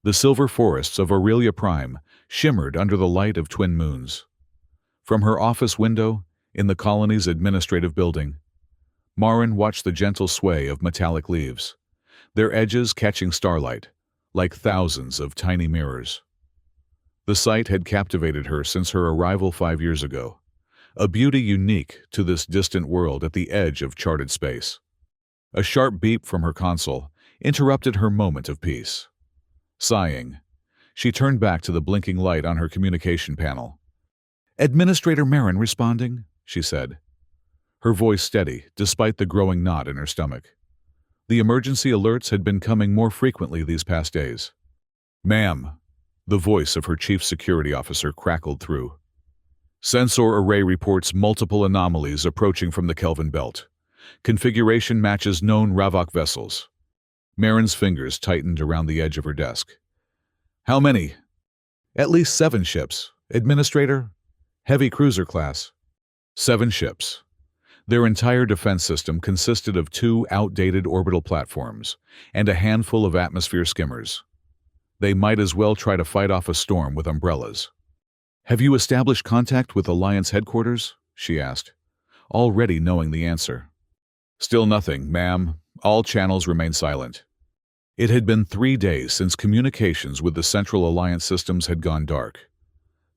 The silver forests of Aurelia Prime shimmered under the light of twin moons. From her office window, in the colony's administrative building, Marin watched the gentle sway of metallic leaves, their edges catching starlight, like thousands of tiny mirrors. The sight had captivated her since her arrival 5 years ago, a beauty unique to this distant world at the edge of charted space. A sharp beep from her console interrupted her moment of peace. Sighing, she turned back to the blinking light on her communication panel. "Administrator Marin responding," she said, her voice steady despite the growing knot in her stomach. The emergency alerts had been coming more frequently these past days. "Ma'am," the voice of her chief security officer crackled through. "Sensor array reports multiple anomalies approaching from the Kelvin belt. Configuration matches known Ravok vessels." Marin's fingers tightened around the edge of her desk. "How many?" "At least 7 ships, Administrator. Heavy cruiser class." 7 ships. Their entire defense system consisted of 2 outdated orbital platforms and a handful of atmosphere skimmers. They might as well try to fight off a storm with umbrellas. "Have you established contact with Alliance headquarters?" she asked, already knowing the answer. "Still nothing, ma'am. All channels remain silent." It had been 3 days since communications with the Central Alliance systems had gone dark.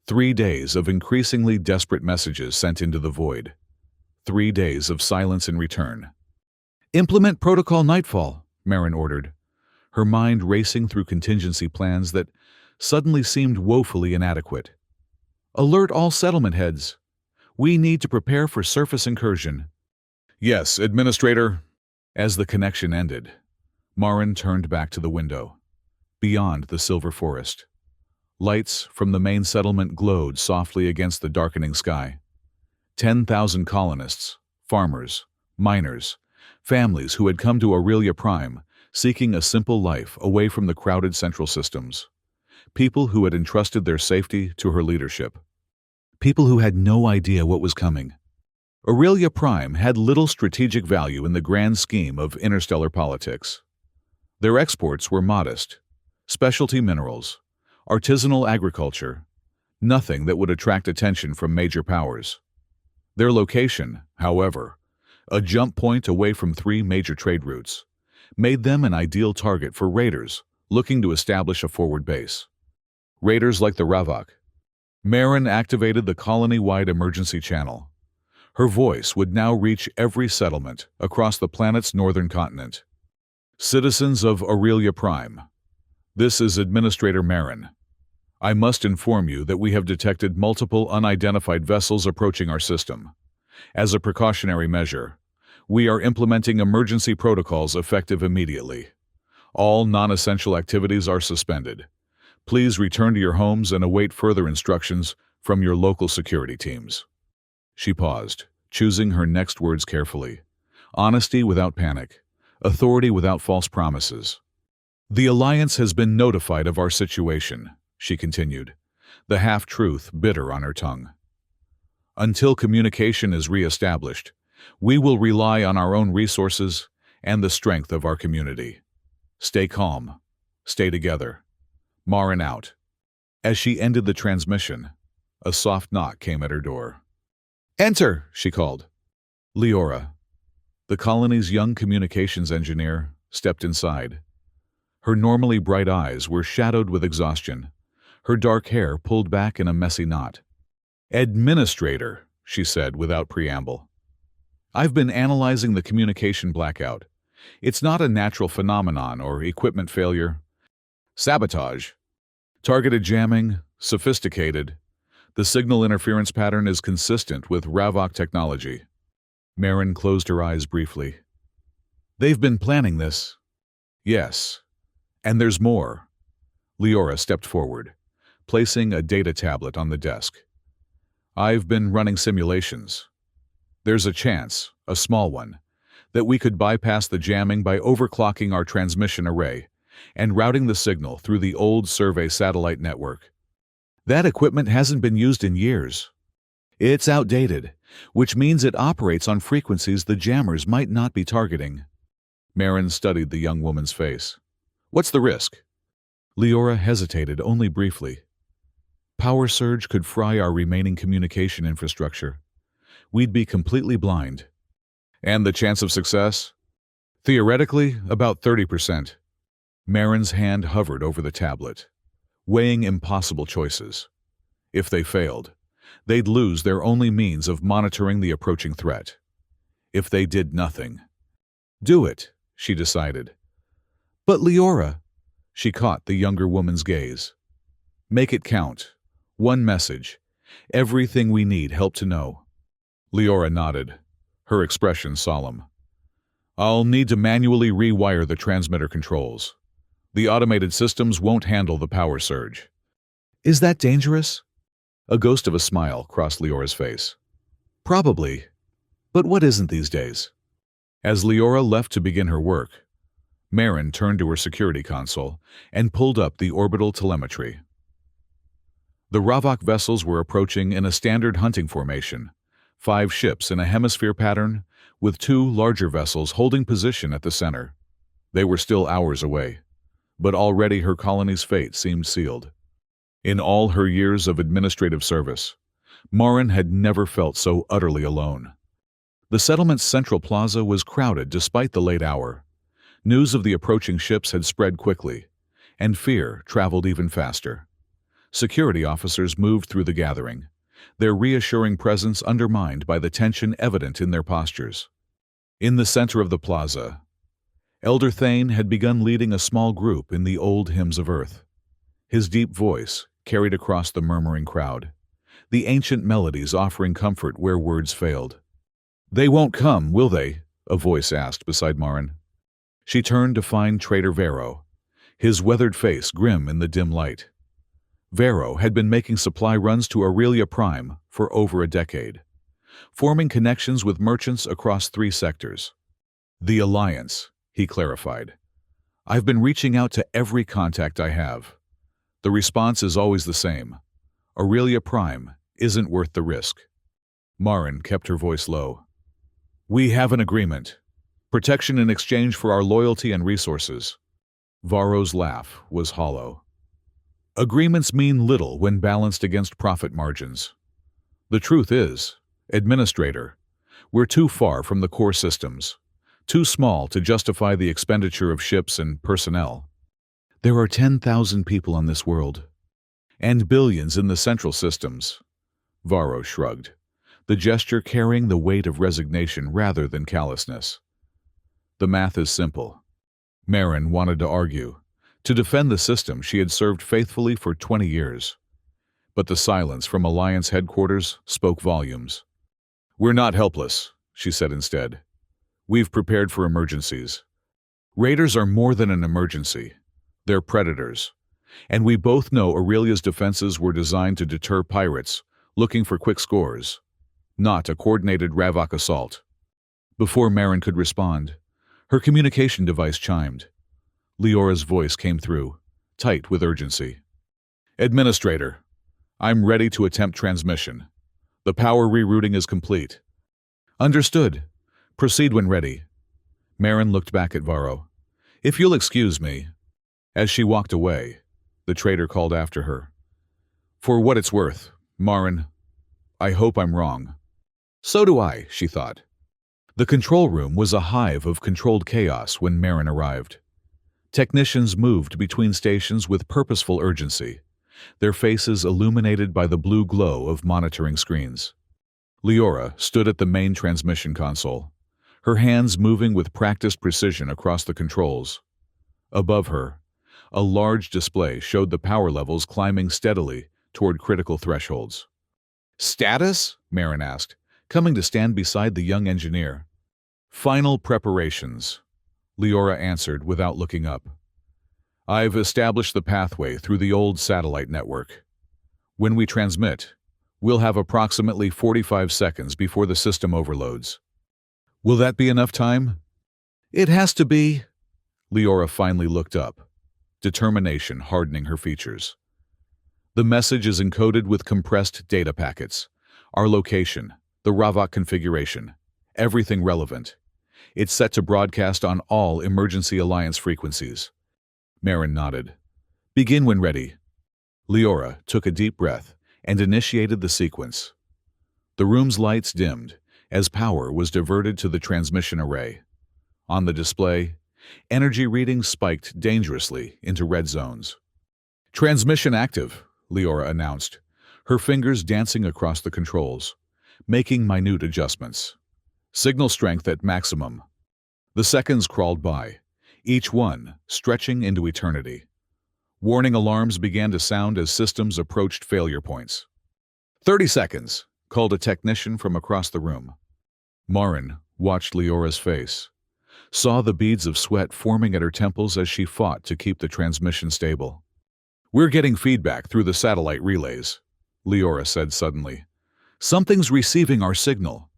3 days of increasingly desperate messages sent into the void. 3 days of silence in return. "Implement Protocol Nightfall," Marin ordered, her mind racing through contingency plans that suddenly seemed woefully inadequate. "Alert all settlement heads. We need to prepare for surface incursion." "Yes, Administrator." As the connection ended, Marin turned back to the window. Beyond the silver forest, lights from the main settlement glowed softly against the darkening sky. 10,000 colonists, farmers, miners, families who had come to Aurelia Prime seeking a simple life away from the crowded central systems. People who had entrusted their safety to her leadership. People who had no idea what was coming. Aurelia Prime had little strategic value in the grand scheme of interstellar politics. Their exports were modest: specialty minerals, artisanal agriculture, nothing that would attract attention from major powers. Their location, however, a jump point away from 3 major trade routes, made them an ideal target for raiders looking to establish a forward base. Raiders like the Ravok. Marin activated the colony-wide emergency channel. Her voice would now reach every settlement across the planet's northern continent. "Citizens of Aurelia Prime, this is Administrator Marin. I must inform you that we have detected multiple unidentified vessels approaching our system. As a precautionary measure, we are implementing emergency protocols effective immediately. All non-essential activities are suspended. Please return to your homes and await further instructions from your local security teams." She paused, choosing her next words carefully. Honesty without panic. Authority without false promises. "The Alliance has been notified of our situation," she continued, the half-truth bitter on her tongue. "Until communication is re-established, we will rely on our own resources and the strength of our community. Stay calm. Stay together. Marin out." As she ended the transmission, a soft knock came at her door. "Enter," she called. Leora, the colony's young communications engineer, stepped inside. Her normally bright eyes were shadowed with exhaustion, her dark hair pulled back in a messy knot. "Administrator," she said without preamble. "I've been analyzing the communication blackout. It's not a natural phenomenon or equipment failure. Sabotage. Targeted jamming, sophisticated. The signal interference pattern is consistent with Ravok technology." Marin closed her eyes briefly. "They've been planning this." "Yes. And there's more." Leora stepped forward, placing a data tablet on the desk. "I've been running simulations. There's a chance, a small one, that we could bypass the jamming by overclocking our transmission array and routing the signal through the old survey satellite network. That equipment hasn't been used in years. It's outdated, which means it operates on frequencies the jammers might not be targeting." Marin studied the young woman's face. "What's the risk?" Leora hesitated only briefly. Power surge could fry our remaining communication infrastructure. We'd be completely blind. And the chance of success? Theoretically, about 30%. Marin's hand hovered over the tablet, weighing impossible choices. If they failed, they'd lose their only means of monitoring the approaching threat. If they did nothing. Do it, she decided. But Leora, she caught the younger woman's gaze. Make it count. One message. Everything we need help to know. Leora nodded, her expression solemn. I'll need to manually rewire the transmitter controls. The automated systems won't handle the power surge. Is that dangerous? A ghost of a smile crossed Leora's face. Probably. But what isn't these days? As Leora left to begin her work, Marin turned to her security console and pulled up the orbital telemetry. The Ravok vessels were approaching in a standard hunting formation, 5 ships in a hemisphere pattern, with 2 larger vessels holding position at the center. They were still hours away, but already her colony's fate seemed sealed. In all her years of administrative service, Marin had never felt so utterly alone. The settlement's central plaza was crowded despite the late hour. News of the approaching ships had spread quickly, and fear traveled even faster. Security officers moved through the gathering, their reassuring presence undermined by the tension evident in their postures. In the center of the plaza, Elder Thane had begun leading a small group in the old hymns of earth. His deep voice carried across the murmuring crowd, the ancient melodies offering comfort where words failed. They won't come, will they? A voice asked beside Marin. She turned to find Trader Vero, his weathered face grim in the dim light. Vero had been making supply runs to Aurelia Prime for over a decade, forming connections with merchants across 3 sectors. The Alliance, he clarified. I've been reaching out to every contact I have. The response is always the same. Aurelia Prime isn't worth the risk. Marin kept her voice low. We have an agreement. Protection in exchange for our loyalty and resources. Varro's laugh was hollow. Agreements mean little when balanced against profit margins. The truth is, Administrator, we're too far from the core systems, too small to justify the expenditure of ships and personnel. There are 10,000 people on this world, and billions in the central systems. Varro shrugged, the gesture carrying the weight of resignation rather than callousness. The math is simple. Marin wanted to argue, to defend the system she had served faithfully for 20 years. But the silence from Alliance headquarters spoke volumes. We're not helpless, she said instead. We've prepared for emergencies. Raiders are more than an emergency. They're predators. And we both know Aurelia's defenses were designed to deter pirates looking for quick scores, not a coordinated Ravok assault. Before Marin could respond, her communication device chimed. Leora's voice came through, tight with urgency. Administrator, I'm ready to attempt transmission. The power rerouting is complete. Understood. Proceed when ready. Marin looked back at Varro. If you'll excuse me. As she walked away, the trader called after her. For what it's worth, Marin, I hope I'm wrong. So do I, she thought. The control room was a hive of controlled chaos when Marin arrived. Technicians moved between stations with purposeful urgency, their faces illuminated by the blue glow of monitoring screens. Leora stood at the main transmission console, her hands moving with practiced precision across the controls. Above her, a large display showed the power levels climbing steadily toward critical thresholds. Status? Marin asked, coming to stand beside the young engineer. Final preparations, Leora answered without looking up. I've established the pathway through the old satellite network. When we transmit, we'll have approximately 45 seconds before the system overloads. Will that be enough time? It has to be. Leora finally looked up, determination hardening her features. The message is encoded with compressed data packets. Our location, the Ravok configuration, everything relevant. It's set to broadcast on all Emergency Alliance frequencies. Marin nodded. Begin when ready. Leora took a deep breath and initiated the sequence. The room's lights dimmed as power was diverted to the transmission array. On the display, energy readings spiked dangerously into red zones. Transmission active, Leora announced, her fingers dancing across the controls, making minute adjustments. Signal strength at maximum. The seconds crawled by, each one stretching into eternity. Warning alarms began to sound as systems approached failure points. 30 seconds, called a technician from across the room. Marin watched Leora's face, saw the beads of sweat forming at her temples as she fought to keep the transmission stable. We're getting feedback through the satellite relays, Leora said suddenly. Something's receiving our signal.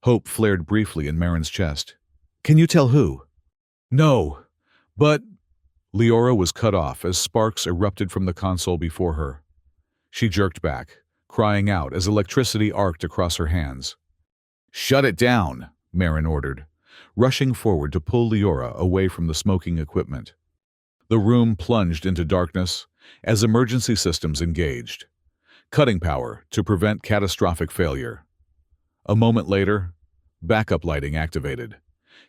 Hope flared briefly in Marin's chest. Can you tell who? No, but... Leora was cut off as sparks erupted from the console before her. She jerked back, crying out as electricity arced across her hands. Shut it down, Marin ordered, rushing forward to pull Leora away from the smoking equipment. The room plunged into darkness as emergency systems engaged, cutting power to prevent catastrophic failure. A moment later, backup lighting activated,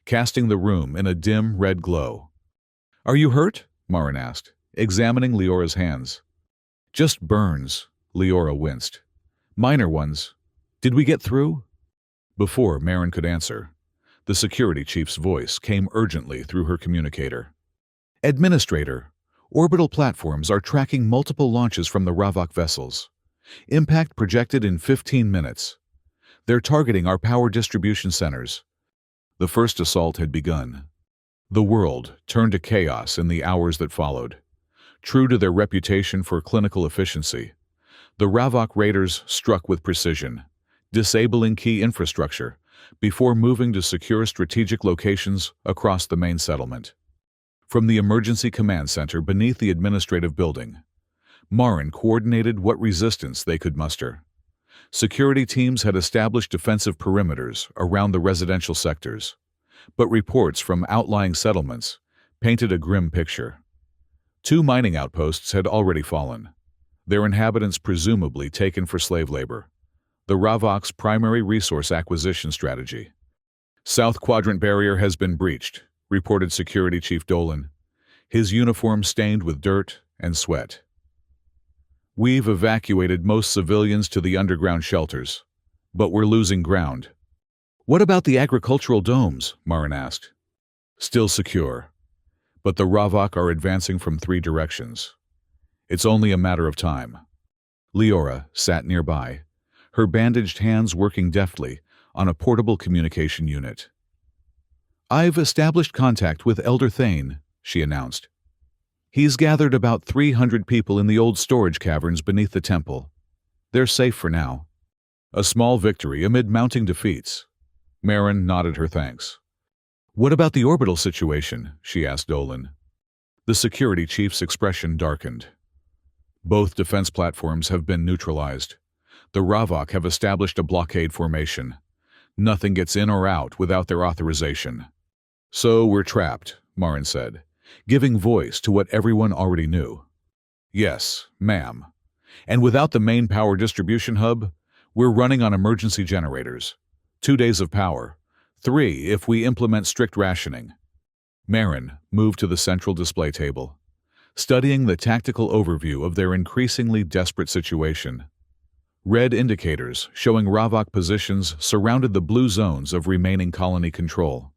casting the room in a dim red glow. Are you hurt? Marin asked, examining Leora's hands. Just burns, Leora winced. Minor ones. Did we get through? Before Marin could answer, the security chief's voice came urgently through her communicator. Administrator, orbital platforms are tracking multiple launches from the Ravok vessels. Impact projected in 15 minutes. They're targeting our power distribution centers. The first assault had begun. The world turned to chaos in the hours that followed. True to their reputation for clinical efficiency, the Ravok raiders struck with precision, disabling key infrastructure before moving to secure strategic locations across the main settlement. From the emergency command center beneath the administrative building, Marin coordinated what resistance they could muster. Security teams had established defensive perimeters around the residential sectors, but reports from outlying settlements painted a grim picture. 2 mining outposts had already fallen, their inhabitants presumably taken for slave labor, the Ravok's primary resource acquisition strategy. South Quadrant barrier has been breached, reported Security Chief Dolan, his uniform stained with dirt and sweat. We've evacuated most civilians to the underground shelters, but we're losing ground. What about the agricultural domes? Marin asked. Still secure, but the Ravok are advancing from 3 directions. It's only a matter of time. Leora sat nearby, her bandaged hands working deftly on a portable communication unit. I've established contact with Elder Thane, she announced. He's gathered about 300 people in the old storage caverns beneath the temple. They're safe for now. A small victory amid mounting defeats. Marin nodded her thanks. What about the orbital situation? She asked Dolan. The security chief's expression darkened. Both defense platforms have been neutralized. The Ravok have established a blockade formation. Nothing gets in or out without their authorization. So we're trapped, Marin said, giving voice to what everyone already knew. Yes, ma'am. And without the main power distribution hub, we're running on emergency generators. 2 days of power. 3 if we implement strict rationing. Marin moved to the central display table, studying the tactical overview of their increasingly desperate situation. Red indicators showing Ravok positions surrounded the blue zones of remaining colony control.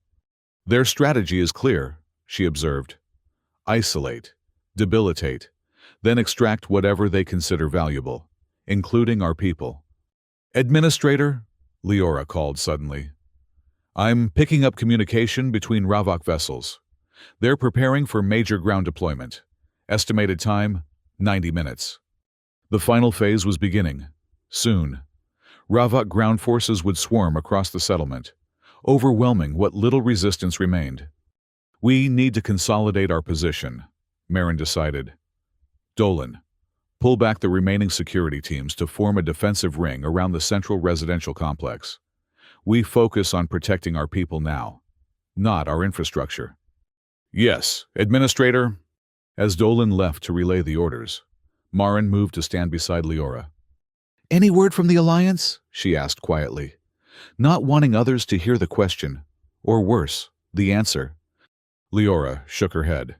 Their strategy is clear, she observed. Isolate, debilitate, then extract whatever they consider valuable, including our people. Administrator, Leora called suddenly. I'm picking up communication between Ravok vessels. They're preparing for major ground deployment. Estimated time, 90 minutes. The final phase was beginning. Soon, Ravok ground forces would swarm across the settlement, overwhelming what little resistance remained. We need to consolidate our position, Marin decided. Dolan, pull back the remaining security teams to form a defensive ring around the central residential complex. We focus on protecting our people now, not our infrastructure. Yes, Administrator. As Dolan left to relay the orders, Marin moved to stand beside Leora. "Any word from the Alliance?" she asked quietly, not wanting others to hear the question, or worse, the answer. Leora shook her head,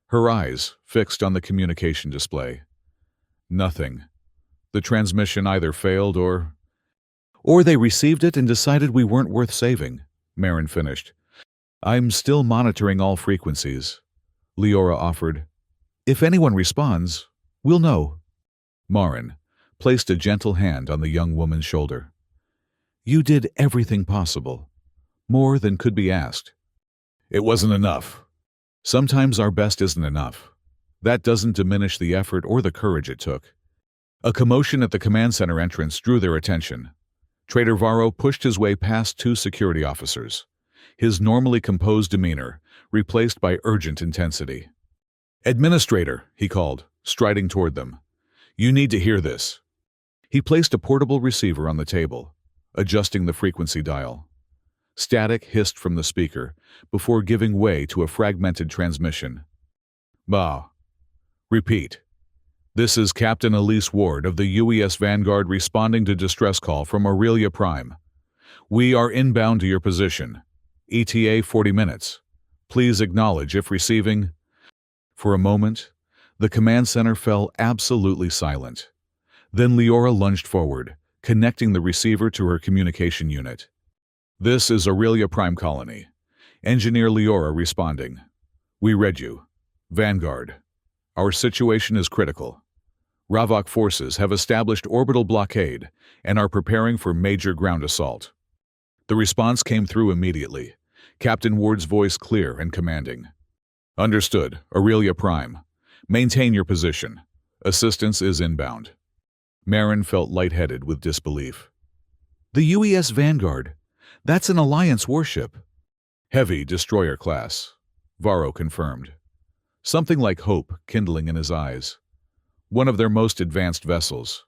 her eyes fixed on the communication display. "Nothing. The transmission either failed or they received it and decided we weren't worth saving," Marin finished. "I'm still monitoring all frequencies," Leora offered. "If anyone responds, we'll know." Marin placed a gentle hand on the young woman's shoulder. "You did everything possible, more than could be asked." "It wasn't enough. Sometimes our best isn't enough. That doesn't diminish the effort or the courage it took." A commotion at the command center entrance drew their attention. Trader Varro pushed his way past two security officers, his normally composed demeanor replaced by urgent intensity. "Administrator," he called, striding toward them. "You need to hear this." He placed a portable receiver on the table, adjusting the frequency dial. Static hissed from the speaker before giving way to a fragmented transmission. "Bah. Repeat. This is Captain Elise Ward of the UES Vanguard responding to distress call from Aurelia Prime. We are inbound to your position. ETA 40 minutes. Please acknowledge if receiving." For a moment, the command center fell absolutely silent. Then Leora lunged forward, connecting the receiver to her communication unit. "This is Aurelia Prime Colony. Engineer Leora responding. We read you. Vanguard. Our situation is critical. Ravok forces have established orbital blockade and are preparing for major ground assault." The response came through immediately, Captain Ward's voice clear and commanding. "Understood, Aurelia Prime. Maintain your position. Assistance is inbound." Marin felt lightheaded with disbelief. "The UES Vanguard? That's an Alliance warship." "Heavy destroyer class," Varro confirmed. Something like hope kindling in his eyes. "One of their most advanced vessels."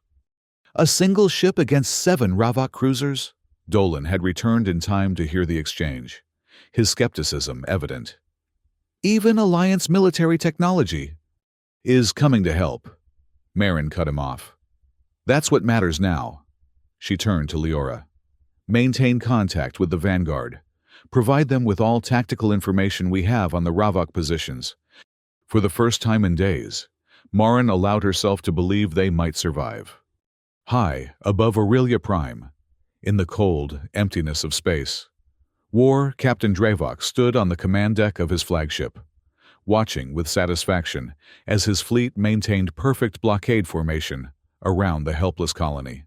"A single ship against 7 Ravok cruisers?" Dolan had returned in time to hear the exchange, his skepticism evident. "Even Alliance military technology is coming to help." Marin cut him off. "That's what matters now." She turned to Leora. "Maintain contact with the Vanguard. Provide them with all tactical information we have on the Ravok positions." For the first time in days, Marin allowed herself to believe they might survive. High above Aurelia Prime, in the cold emptiness of space, War Captain Dravok stood on the command deck of his flagship, watching with satisfaction as his fleet maintained perfect blockade formation around the helpless colony.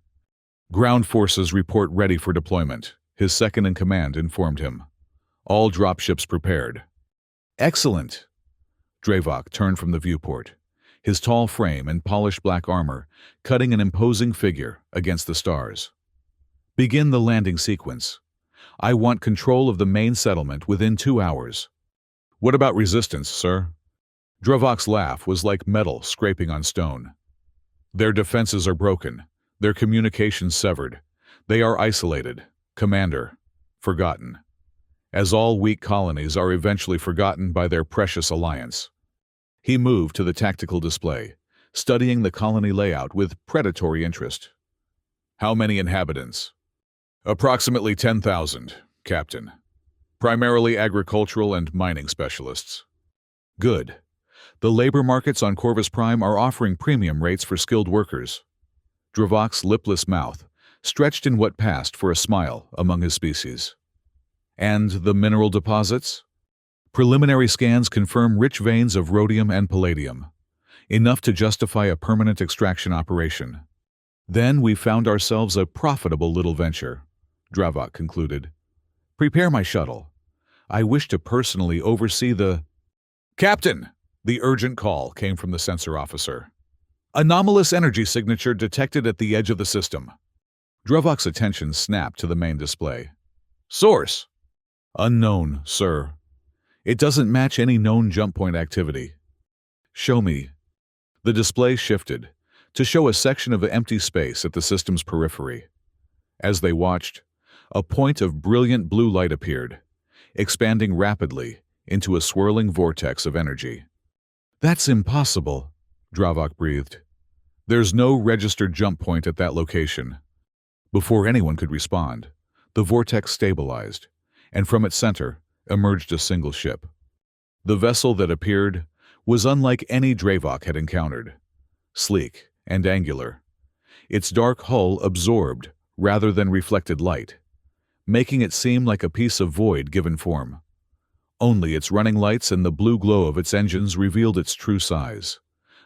"Ground forces report ready for deployment," his second-in-command informed him. "All dropships prepared." "Excellent." Dravok turned from the viewport, his tall frame and polished black armor cutting an imposing figure against the stars. "Begin the landing sequence. I want control of the main settlement within 2 hours." "What about resistance, sir?" Dravok's laugh was like metal scraping on stone. "Their defenses are broken, their communications severed. They are isolated, Commander, forgotten. As all weak colonies are eventually forgotten by their precious alliance." He moved to the tactical display, studying the colony layout with predatory interest. "How many inhabitants?" "Approximately 10,000, Captain. Primarily agricultural and mining specialists." "Good. The labor markets on Corvus Prime are offering premium rates for skilled workers." Dravok's lipless mouth stretched in what passed for a smile among his species. "And the mineral deposits?" "Preliminary scans confirm rich veins of rhodium and palladium, enough to justify a permanent extraction operation." "Then we found ourselves a profitable little venture," Dravok concluded. "Prepare my shuttle. I wish to personally oversee the—" "Captain!" The urgent call came from the sensor officer. "Anomalous energy signature detected at the edge of the system." Dravok's attention snapped to the main display. "Source?" "Unknown, sir. It doesn't match any known jump point activity." "Show me." The display shifted to show a section of empty space at the system's periphery. As they watched, a point of brilliant blue light appeared, expanding rapidly into a swirling vortex of energy. That's impossible, Dravok breathed. There's no registered jump point at that location. Before anyone could respond, the vortex stabilized, and from its center emerged a single ship. The vessel that appeared was unlike any Dravok had encountered, sleek and angular. Its dark hull absorbed rather than reflected light, making it seem like a piece of void given form. Only its running lights and the blue glow of its engines revealed its true size.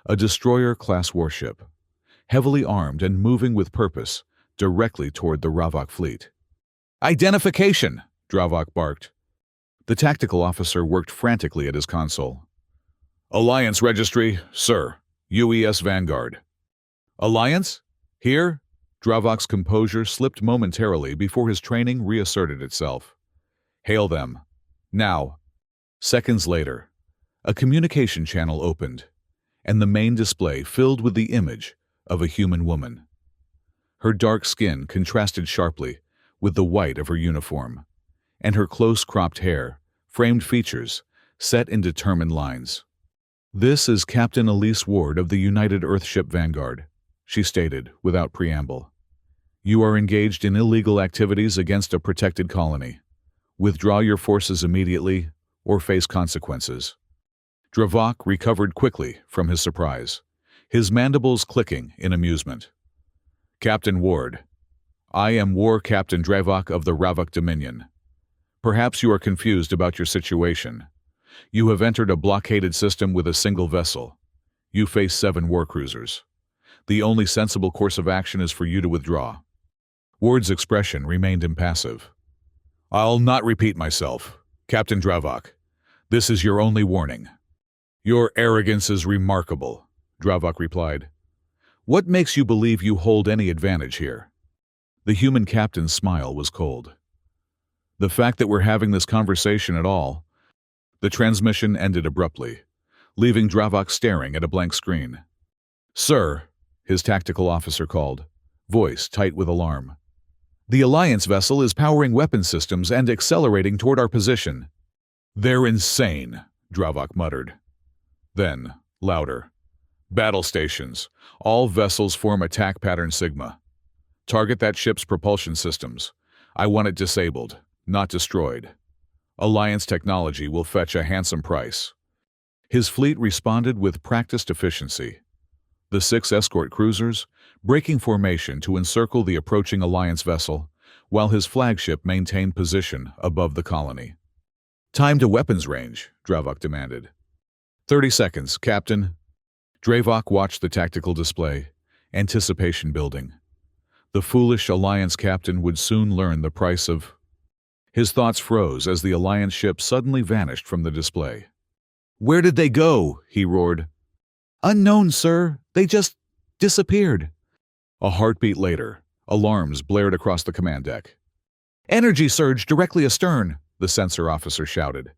A destroyer-class warship, heavily armed and moving with purpose directly toward the Ravok fleet. "Identification!" Dravok barked. The tactical officer worked frantically at his console. "Alliance Registry, sir. UES Vanguard." "Alliance? Here?" Dravok's composure slipped momentarily before his training reasserted itself. "Hail them. Now." Seconds later, a communication channel opened, and the main display filled with the image of a human woman. Her dark skin contrasted sharply with the white of her uniform, and her close-cropped hair framed features set in determined lines. "This is Captain Elise Ward of the United Earthship Vanguard," she stated without preamble. "You are engaged in illegal activities against a protected colony. Withdraw your forces immediately or face consequences." Dravok recovered quickly from his surprise, his mandibles clicking in amusement. "Captain Ward, I am War Captain Dravok of the Ravok Dominion. Perhaps you are confused about your situation. You have entered a blockaded system with a single vessel. You face 7 war cruisers. The only sensible course of action is for you to withdraw." Ward's expression remained impassive. "I'll not repeat myself. Captain Dravok, this is your only warning." "Your arrogance is remarkable," Dravok replied. "What makes you believe you hold any advantage here?" The human captain's smile was cold. "The fact that we're having this conversation at all." The transmission ended abruptly, leaving Dravok staring at a blank screen. "Sir," his tactical officer called, voice tight with alarm. "The Alliance vessel is powering weapon systems and accelerating toward our position." "They're insane," Dravok muttered. Then, louder. "Battle stations. All vessels form attack pattern Sigma. Target that ship's propulsion systems. I want it disabled, not destroyed. Alliance technology will fetch a handsome price." His fleet responded with practiced efficiency. The 6 escort cruisers, breaking formation to encircle the approaching Alliance vessel, while his flagship maintained position above the colony. "Time to weapons range," Dravok demanded. 30 seconds, Captain." Dravok watched the tactical display, anticipation building. The foolish Alliance captain would soon learn the price of... His thoughts froze as the Alliance ship suddenly vanished from the display. "Where did they go?" he roared. "Unknown, sir. They just disappeared." A heartbeat later, alarms blared across the command deck. "Energy surge directly astern," the sensor officer shouted.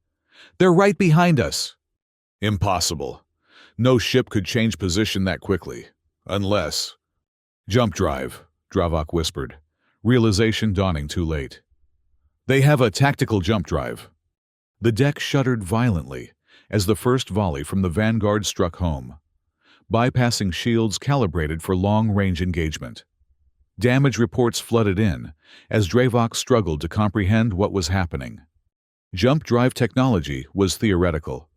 "They're right behind us." "Impossible. No ship could change position that quickly. Unless..." "Jump drive," Dravok whispered, realization dawning too late. "They have a tactical jump drive." The deck shuddered violently as the first volley from the Vanguard struck home, bypassing shields calibrated for long-range engagement. Damage reports flooded in as Dravok struggled to comprehend what was happening. Jump drive technology was theoretical,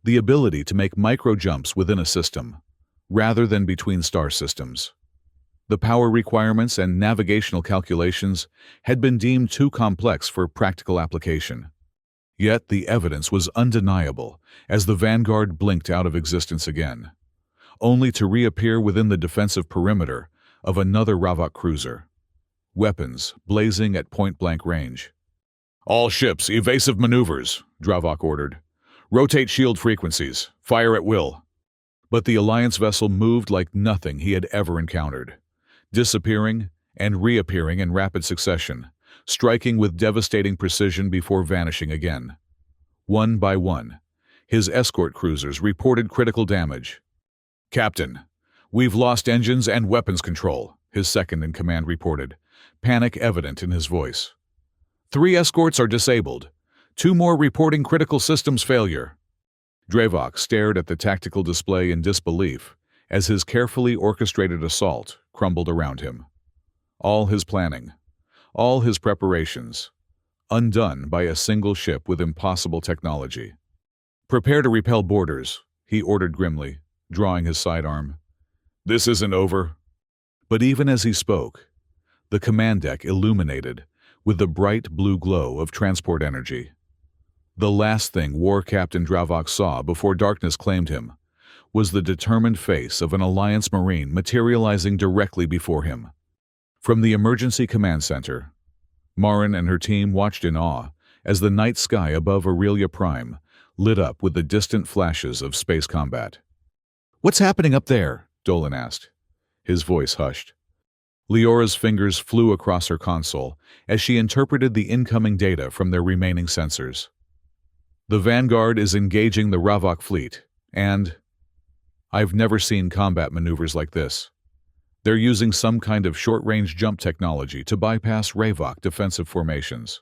the ability to make micro-jumps within a system, rather than between star systems. The power requirements and navigational calculations had been deemed too complex for practical application. Yet the evidence was undeniable as the Vanguard blinked out of existence again, only to reappear within the defensive perimeter of another Ravok cruiser, weapons blazing at point-blank range. "All ships, evasive maneuvers," Dravok ordered. "Rotate shield frequencies. Fire at will." But the Alliance vessel moved like nothing he had ever encountered, disappearing and reappearing in rapid succession, striking with devastating precision before vanishing again. One by one, his escort cruisers reported critical damage. "Captain, we've lost engines and weapons control," his second-in-command reported, panic evident in his voice. 3 escorts are disabled. 2 more reporting critical systems failure." Dravok stared at the tactical display in disbelief as his carefully orchestrated assault crumbled around him. All his planning, all his preparations, undone by a single ship with impossible technology. "Prepare to repel boarders," he ordered grimly, drawing his sidearm. "This isn't over." But even as he spoke, the command deck illuminated with the bright blue glow of transport energy. The last thing War Captain Dravok saw before darkness claimed him was the determined face of an Alliance Marine materializing directly before him. From the emergency command center, Marin and her team watched in awe as the night sky above Aurelia Prime lit up with the distant flashes of space combat. "What's happening up there?" Dolan asked. His voice hushed. Leora's fingers flew across her console as she interpreted the incoming data from their remaining sensors. "The Vanguard is engaging the Ravok fleet, and I've never seen combat maneuvers like this. They're using some kind of short-range jump technology to bypass Ravok defensive formations."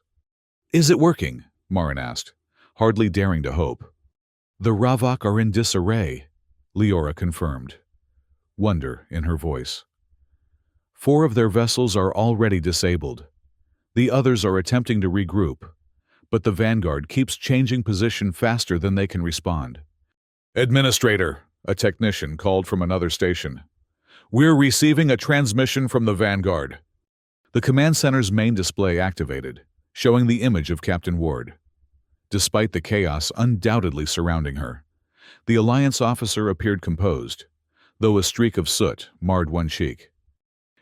"Is it working?" Marin asked, hardly daring to hope. "The Ravok are in disarray," Leora confirmed, wonder in her voice. 4 of their vessels are already disabled. The others are attempting to regroup, but the Vanguard keeps changing position faster than they can respond. "Administrator," a technician called from another station. "We're receiving a transmission from the Vanguard." The command center's main display activated, showing the image of Captain Ward. Despite the chaos undoubtedly surrounding her, the Alliance officer appeared composed, though a streak of soot marred one cheek.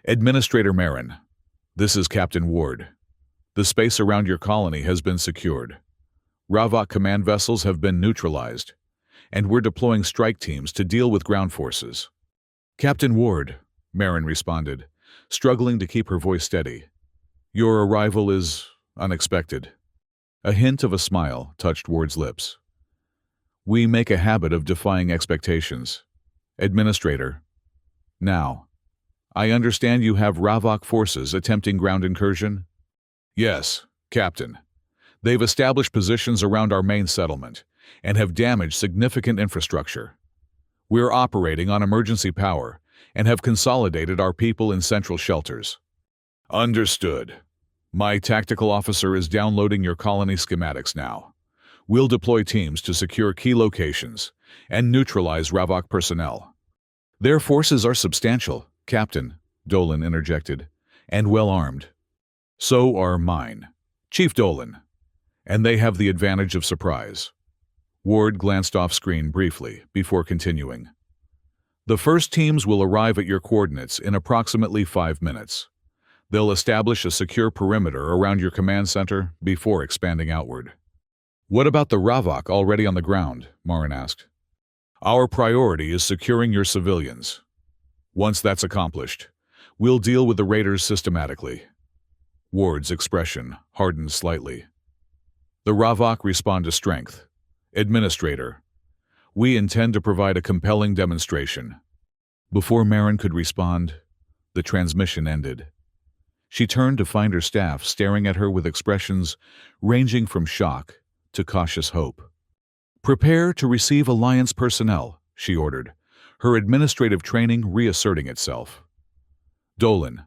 "Administrator Marin, this is Captain Ward. The space around your colony has been secured. Ravok command vessels have been neutralized, and we're deploying strike teams to deal with ground forces." "Captain Ward," Marin responded, struggling to keep her voice steady. "Your arrival is unexpected." A hint of a smile touched Ward's lips. "We make a habit of defying expectations. Administrator, now, I understand you have Ravok forces attempting ground incursion?" "Yes, Captain. They've established positions around our main settlement and have damaged significant infrastructure. We're operating on emergency power and have consolidated our people in central shelters." "Understood. My tactical officer is downloading your colony schematics now. We'll deploy teams to secure key locations and neutralize Ravok personnel." "Their forces are substantial, Captain," Dolan interjected, "and well-armed." "So are mine, Chief Dolan, and they have the advantage of surprise." Ward glanced off-screen briefly before continuing. "The first teams will arrive at your coordinates in approximately 5 minutes. They'll establish a secure perimeter around your command center before expanding outward." "What about the Ravok already on the ground?" Marin asked. "Our priority is securing your civilians. Once that's accomplished, we'll deal with the raiders systematically." Ward's expression hardened slightly. "The Ravok respond to strength. Administrator, we intend to provide a compelling demonstration." Before Marin could respond, the transmission ended. She turned to find her staff staring at her with expressions ranging from shock to cautious hope. "Prepare to receive Alliance personnel," she ordered, her administrative training reasserting itself. "Dolan,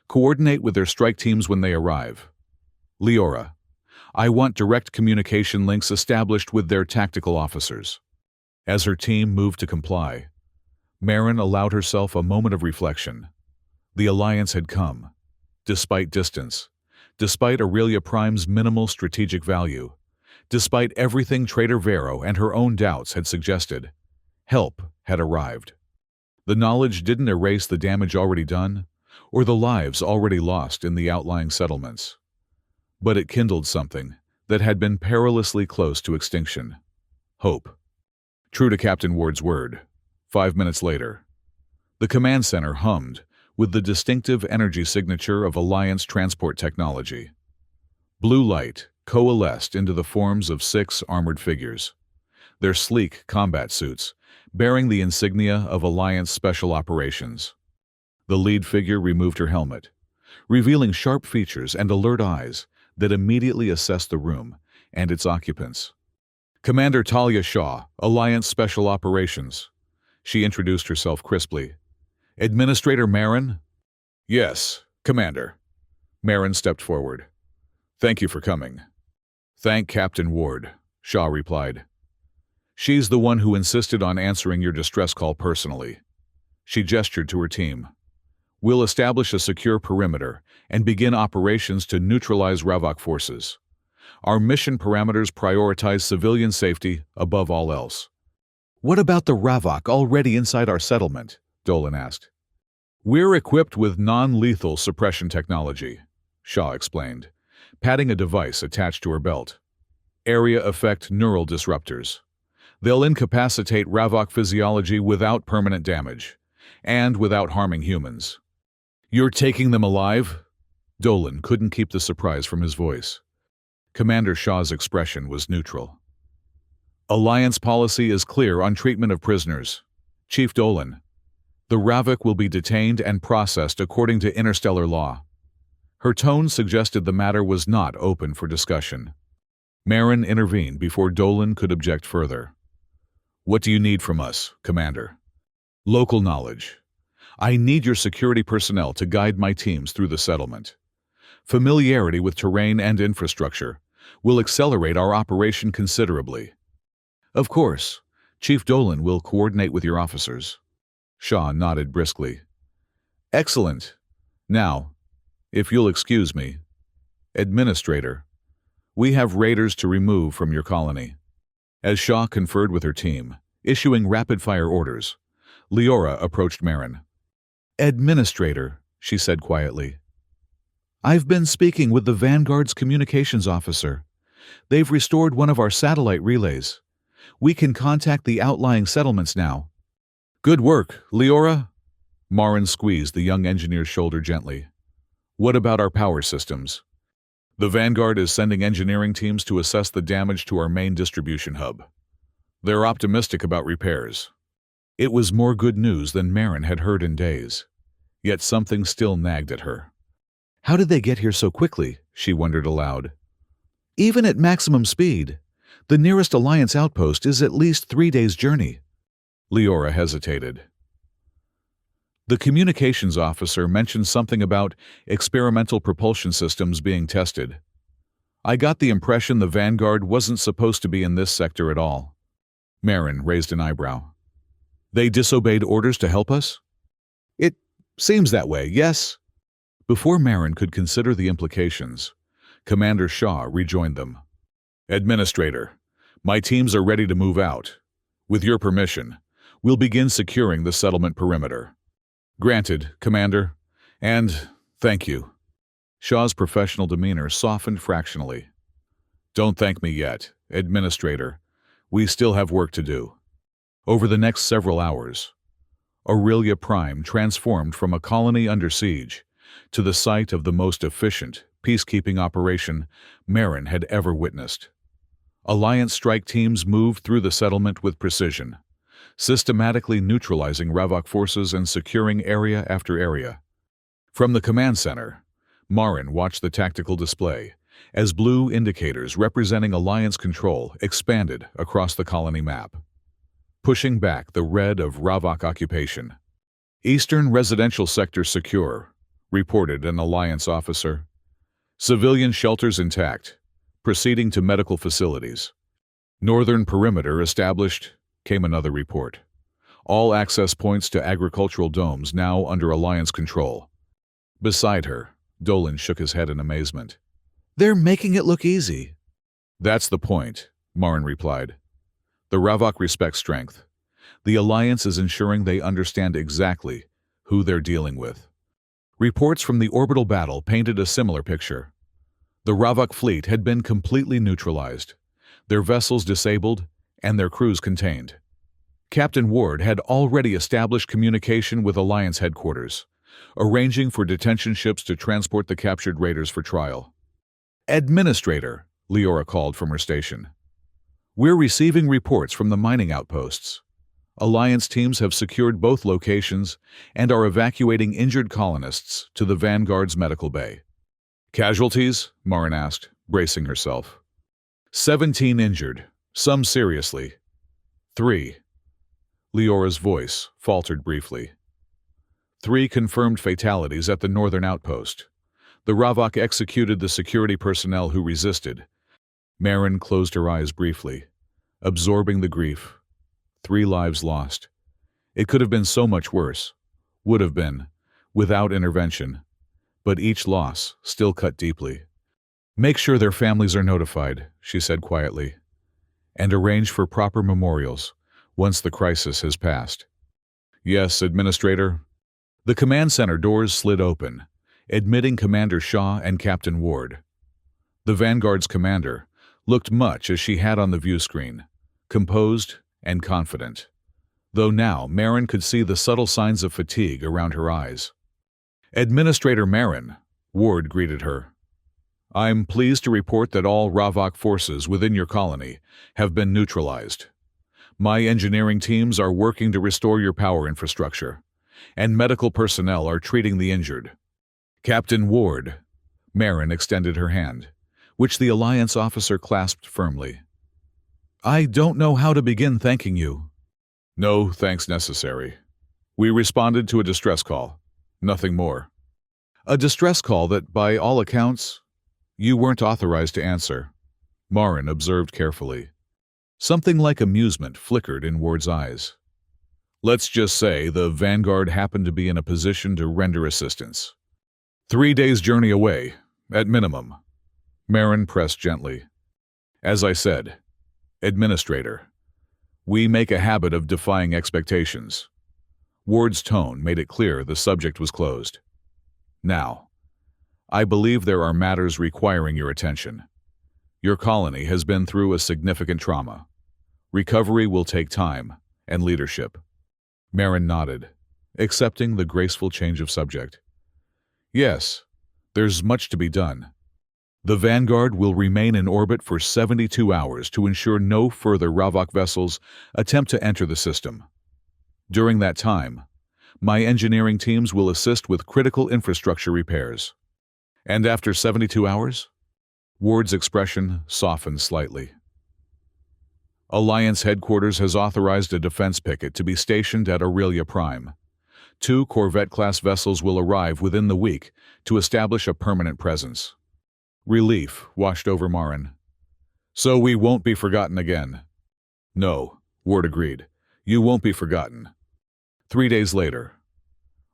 coordinate with their strike teams when they arrive. Leora, I want direct communication links established with their tactical officers." As her team moved to comply, Marin allowed herself a moment of reflection. The Alliance had come, despite distance, despite Aurelia Prime's minimal strategic value, despite everything Trader Vero and her own doubts had suggested. Help had arrived. The knowledge didn't erase the damage already done, or the lives already lost in the outlying settlements. But it kindled something that had been perilously close to extinction. Hope. True to Captain Ward's word, 5 minutes later, the command center hummed with the distinctive energy signature of Alliance transport technology. Blue light coalesced into the forms of 6 armored figures, their sleek combat suits bearing the insignia of Alliance Special Operations. The lead figure removed her helmet, revealing sharp features and alert eyes that immediately assessed the room and its occupants. Commander Talia Shaw, Alliance Special Operations. She introduced herself crisply. Administrator Marin? Yes, Commander. Marin stepped forward. Thank you for coming. Thank Captain Ward, Shaw replied. She's the one who insisted on answering your distress call personally. She gestured to her team. We'll establish a secure perimeter and begin operations to neutralize Ravok forces. Our mission parameters prioritize civilian safety above all else. What about the Ravok already inside our settlement? Dolan asked. We're equipped with non-lethal suppression technology, Shaw explained, patting a device attached to her belt. Area effect neural disruptors. They'll incapacitate Ravok physiology without permanent damage, and without harming humans. You're taking them alive? Dolan couldn't keep the surprise from his voice. Commander Shaw's expression was neutral. Alliance policy is clear on treatment of prisoners. Chief Dolan, the Ravok will be detained and processed according to interstellar law. Her tone suggested the matter was not open for discussion. Marin intervened before Dolan could object further. What do you need from us, Commander? Local knowledge. I need your security personnel to guide my teams through the settlement. Familiarity with terrain and infrastructure will accelerate our operation considerably. Of course, Chief Dolan will coordinate with your officers. Shaw nodded briskly. Excellent. Now, if you'll excuse me, Administrator, we have raiders to remove from your colony. As Shaw conferred with her team, issuing rapid-fire orders, Leora approached Marin. Administrator, she said quietly. I've been speaking with the Vanguard's communications officer. They've restored one of our satellite relays. We can contact the outlying settlements now. Good work, Leora. Marin squeezed the young engineer's shoulder gently. What about our power systems? The Vanguard is sending engineering teams to assess the damage to our main distribution hub. They're optimistic about repairs. It was more good news than Marin had heard in days. Yet something still nagged at her. How did they get here so quickly? She wondered aloud. Even at maximum speed, the nearest Alliance outpost is at least 3 days' journey. Leora hesitated. The communications officer mentioned something about experimental propulsion systems being tested. I got the impression the Vanguard wasn't supposed to be in this sector at all. Marin raised an eyebrow. They disobeyed orders to help us? It seems that way, yes. Before Marin could consider the implications, Commander Shaw rejoined them. Administrator, my teams are ready to move out. With your permission, we'll begin securing the settlement perimeter. Granted, Commander, and thank you. Shaw's professional demeanor softened fractionally. Don't thank me yet, Administrator. We still have work to do. Over the next several hours, Aurelia Prime transformed from a colony under siege to the site of the most efficient peacekeeping operation Marin had ever witnessed. Alliance strike teams moved through the settlement with precision, systematically neutralizing Ravok forces and securing area after area. From the command center, Marin watched the tactical display as blue indicators representing Alliance control expanded across the colony map, pushing back the red of Ravok occupation. Eastern residential sector secure, reported an Alliance officer. Civilian shelters intact, proceeding to medical facilities. Northern perimeter established, came another report. All access points to agricultural domes now under Alliance control. Beside her, Dolan shook his head in amazement. They're making it look easy. That's the point, Marin replied. The Ravok respect strength. The Alliance is ensuring they understand exactly who they're dealing with. Reports from the orbital battle painted a similar picture. The Ravok fleet had been completely neutralized, their vessels disabled, and their crews contained. Captain Ward had already established communication with Alliance headquarters, arranging for detention ships to transport the captured raiders for trial. Administrator, Leora called from her station. We're receiving reports from the mining outposts. Alliance teams have secured both locations and are evacuating injured colonists to the Vanguard's medical bay. Casualties? Marin asked, bracing herself. 17 injured, Some seriously. 3. Leora's voice faltered briefly. 3 confirmed fatalities at the northern outpost. The Ravok executed the security personnel who resisted. Marin closed her eyes briefly, absorbing the grief. 3 lives lost. It could have been so much worse. Would have been, without intervention. But each loss still cut deeply. Make sure their families are notified, she said quietly, and arrange for proper memorials once the crisis has passed. Yes, Administrator. The command center doors slid open, admitting Commander Shaw and Captain Ward. The Vanguard's commander looked much as she had on the view screen, composed and confident, though now Marin could see the subtle signs of fatigue around her eyes. Administrator Marin, Ward greeted her. I'm pleased to report that all Ravok forces within your colony have been neutralized. My engineering teams are working to restore your power infrastructure, and medical personnel are treating the injured. Captain Ward, Marin extended her hand, which the Alliance officer clasped firmly. I don't know how to begin thanking you. No thanks necessary. We responded to a distress call. Nothing more. A distress call that, by all accounts, you weren't authorized to answer, Marin observed carefully. Something like amusement flickered in Ward's eyes. Let's just say the Vanguard happened to be in a position to render assistance. 3 days' journey away, at minimum. Marin pressed gently. As I said, Administrator, we make a habit of defying expectations. Ward's tone made it clear the subject was closed. Now, I believe there are matters requiring your attention. Your colony has been through a significant trauma. Recovery will take time and leadership. Marin nodded, accepting the graceful change of subject. Yes, there's much to be done. The Vanguard will remain in orbit for 72 hours to ensure no further Ravok vessels attempt to enter the system. During that time, my engineering teams will assist with critical infrastructure repairs. And after 72 hours? Ward's expression softened slightly. Alliance headquarters has authorized a defense picket to be stationed at Aurelia Prime. 2 Corvette-class vessels will arrive within the week to establish a permanent presence. Relief washed over Marin. So we won't be forgotten again. No, Ward agreed. You won't be forgotten. 3 days later,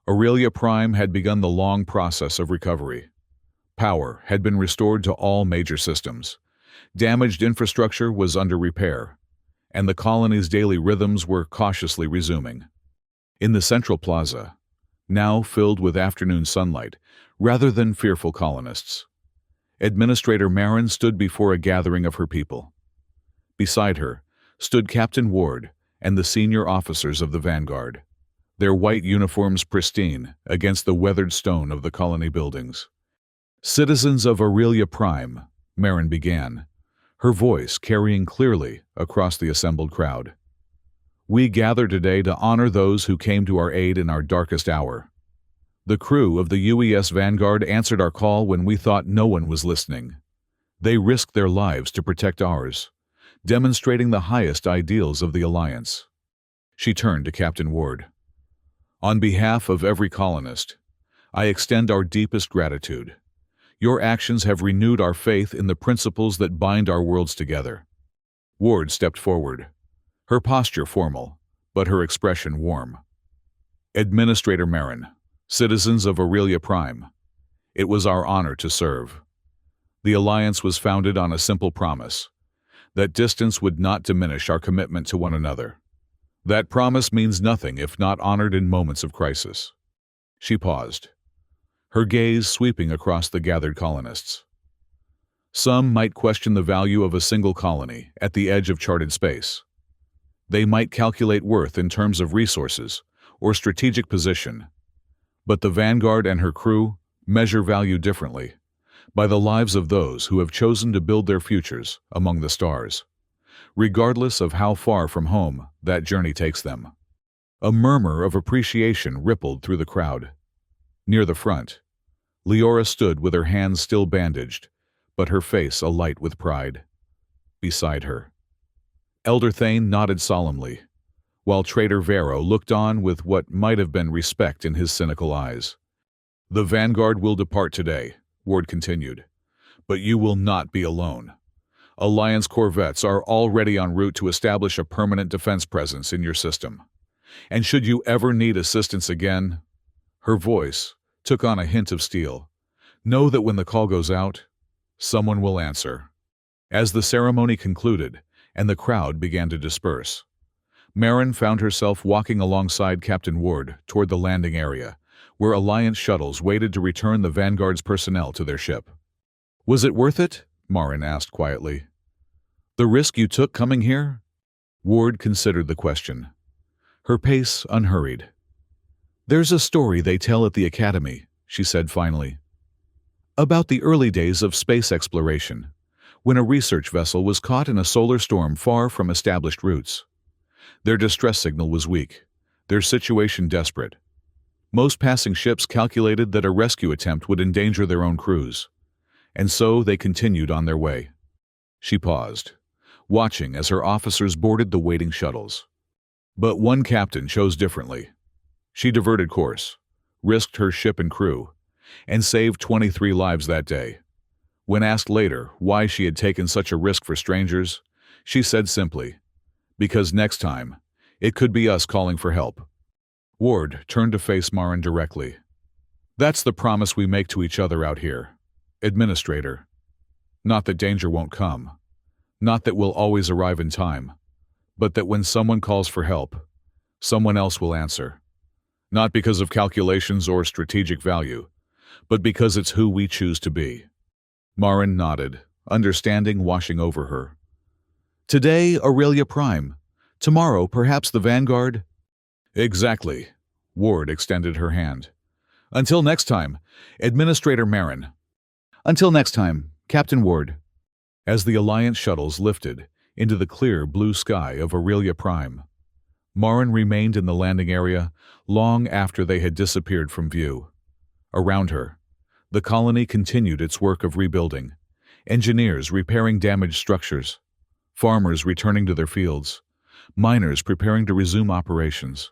Aurelia Prime had begun the long process of recovery. Power had been restored to all major systems. Damaged infrastructure was under repair, and the colony's daily rhythms were cautiously resuming. In the central plaza, now filled with afternoon sunlight rather than fearful colonists, Administrator Marin stood before a gathering of her people. Beside her stood Captain Ward and the senior officers of the Vanguard, their white uniforms pristine against the weathered stone of the colony buildings. Citizens of Aurelia Prime, Marin began, her voice carrying clearly across the assembled crowd. We gather today to honor those who came to our aid in our darkest hour. The crew of the UES Vanguard answered our call when we thought no one was listening. They risked their lives to protect ours, demonstrating the highest ideals of the Alliance. She turned to Captain Ward. On behalf of every colonist, I extend our deepest gratitude. Your actions have renewed our faith in the principles that bind our worlds together. Ward stepped forward, her posture formal, but her expression warm. Administrator Marin, citizens of Aurelia Prime, it was our honor to serve. The Alliance was founded on a simple promise, that distance would not diminish our commitment to one another. That promise means nothing if not honored in moments of crisis. She paused, her gaze sweeping across the gathered colonists. Some might question the value of a single colony at the edge of charted space. They might calculate worth in terms of resources or strategic position. But the Vanguard and her crew measure value differently, by the lives of those who have chosen to build their futures among the stars, regardless of how far from home that journey takes them. A murmur of appreciation rippled through the crowd. Near the front, Leora stood with her hands still bandaged, but her face alight with pride. Beside her, Elder Thane nodded solemnly, while Traitor Vero looked on with what might have been respect in his cynical eyes. "The Vanguard will depart today," Ward continued, "but you will not be alone. Alliance corvettes are already en route to establish a permanent defense presence in your system. And should you ever need assistance again," her voice took on a hint of steel, "know that when the call goes out, someone will answer." As the ceremony concluded and the crowd began to disperse, Marin found herself walking alongside Captain Ward toward the landing area, where Alliance shuttles waited to return the Vanguard's personnel to their ship. "Was it worth it?" Marin asked quietly. "The risk you took coming here?" Ward considered the question, her pace unhurried. "There's a story they tell at the Academy," she said finally, "about the early days of space exploration, when a research vessel was caught in a solar storm far from established routes. Their distress signal was weak, their situation desperate. Most passing ships calculated that a rescue attempt would endanger their own crews, and so they continued on their way." She paused, watching as her officers boarded the waiting shuttles. But one captain chose differently. She diverted course, risked her ship and crew, and saved 23 lives that day. When asked later why she had taken such a risk for strangers, she said simply, "Because next time, it could be us calling for help." Ward turned to face Marin directly. "That's the promise we make to each other out here, Administrator. Not that danger won't come, not that we'll always arrive in time, but that when someone calls for help, someone else will answer. Not because of calculations or strategic value, but because it's who we choose to be." Marin nodded, understanding washing over her. "Today, Aurelia Prime. Tomorrow, perhaps the Vanguard?" "Exactly." Ward extended her hand. "Until next time, Administrator Marin." "Until next time, Captain Ward." As the Alliance shuttles lifted into the clear blue sky of Aurelia Prime, Marin remained in the landing area long after they had disappeared from view. Around her, the colony continued its work of rebuilding, engineers repairing damaged structures, farmers returning to their fields, miners preparing to resume operations.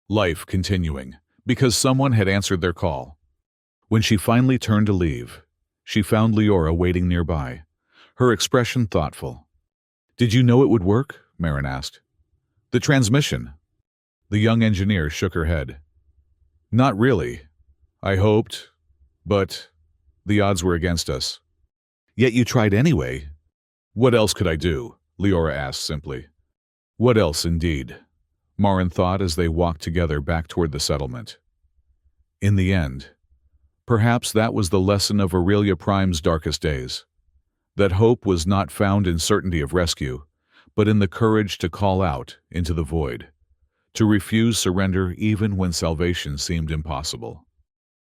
Life continuing, because someone had answered their call. When she finally turned to leave, she found Leora waiting nearby, her expression thoughtful. "Did you know it would work?" Marin asked. "The transmission?" The young engineer shook her head. "Not really. I hoped, but the odds were against us." "Yet you tried anyway." "What else could I do?" Leora asked simply. What else, indeed? Marin thought as they walked together back toward the settlement. In the end, perhaps that was the lesson of Aurelia Prime's darkest days. That hope was not found in certainty of rescue, but in the courage to call out into the void, to refuse surrender even when salvation seemed impossible,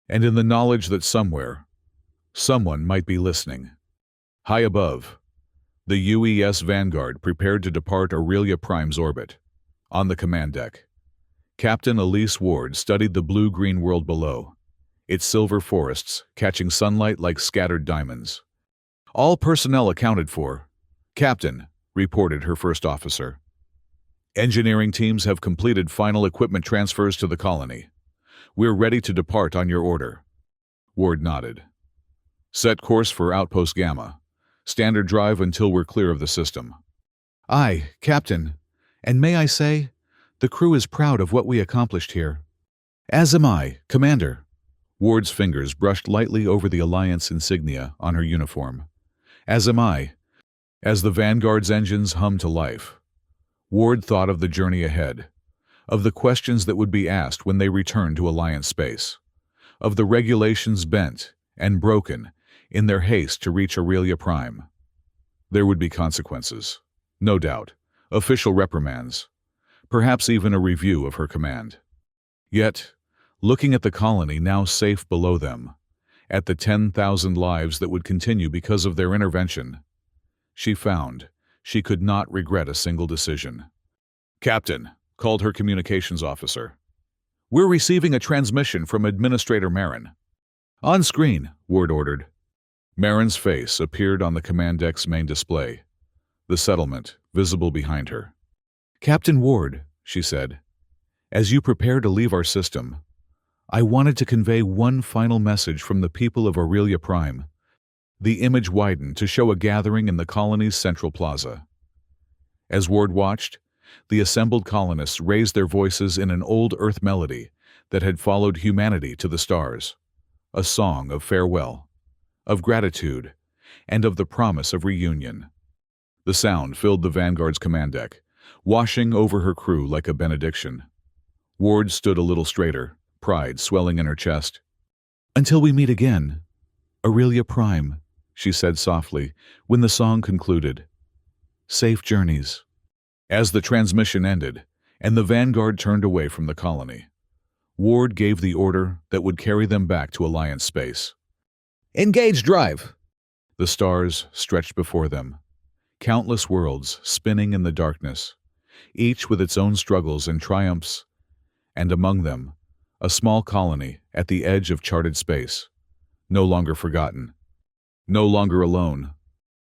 and in the knowledge that somewhere, someone might be listening. High above, the UES Vanguard prepared to depart Aurelia Prime's orbit. On the command deck, Captain Elise Ward studied the blue-green world below, its silver forests catching sunlight like scattered diamonds. "All personnel accounted for, Captain," reported her first officer. "Engineering teams have completed final equipment transfers to the colony. We're ready to depart on your order." Ward nodded. "Set course for Outpost Gamma. Standard drive until we're clear of the system." "Aye, Captain. And may I say, the crew is proud of what we accomplished here." "As am I, Commander." Ward's fingers brushed lightly over the Alliance insignia on her uniform. "As am I." As the Vanguard's engines hummed to life, Ward thought of the journey ahead, of the questions that would be asked when they returned to Alliance space, of the regulations bent and broken in their haste to reach Aurelia Prime. There would be consequences, no doubt, official reprimands, perhaps even a review of her command. Yet, looking at the colony now safe below them, at the 10,000 lives that would continue because of their intervention, she found she could not regret a single decision. "Captain," called her communications officer. "We're receiving a transmission from Administrator Marin." "On screen," Ward ordered. Marin's face appeared on the command deck's main display. the settlement, visible behind her. "Captain Ward," she said, "as you prepare to leave our system, I wanted to convey one final message from the people of Aurelia Prime." The image widened to show a gathering in the colony's central plaza. As Ward watched, the assembled colonists raised their voices in an old Earth melody that had followed humanity to the stars, a song of farewell, of gratitude, and of the promise of reunion. The sound filled the Vanguard's command deck, washing over her crew like a benediction. Ward stood a little straighter, pride swelling in her chest. "Until we meet again, Aurelia Prime," she said softly when the song concluded. "Safe journeys." As the transmission ended, and the Vanguard turned away from the colony, Ward gave the order that would carry them back to Alliance space. "Engage drive!" The stars stretched before them, countless worlds spinning in the darkness, each with its own struggles and triumphs, and among them, a small colony at the edge of charted space, no longer forgotten, no longer alone,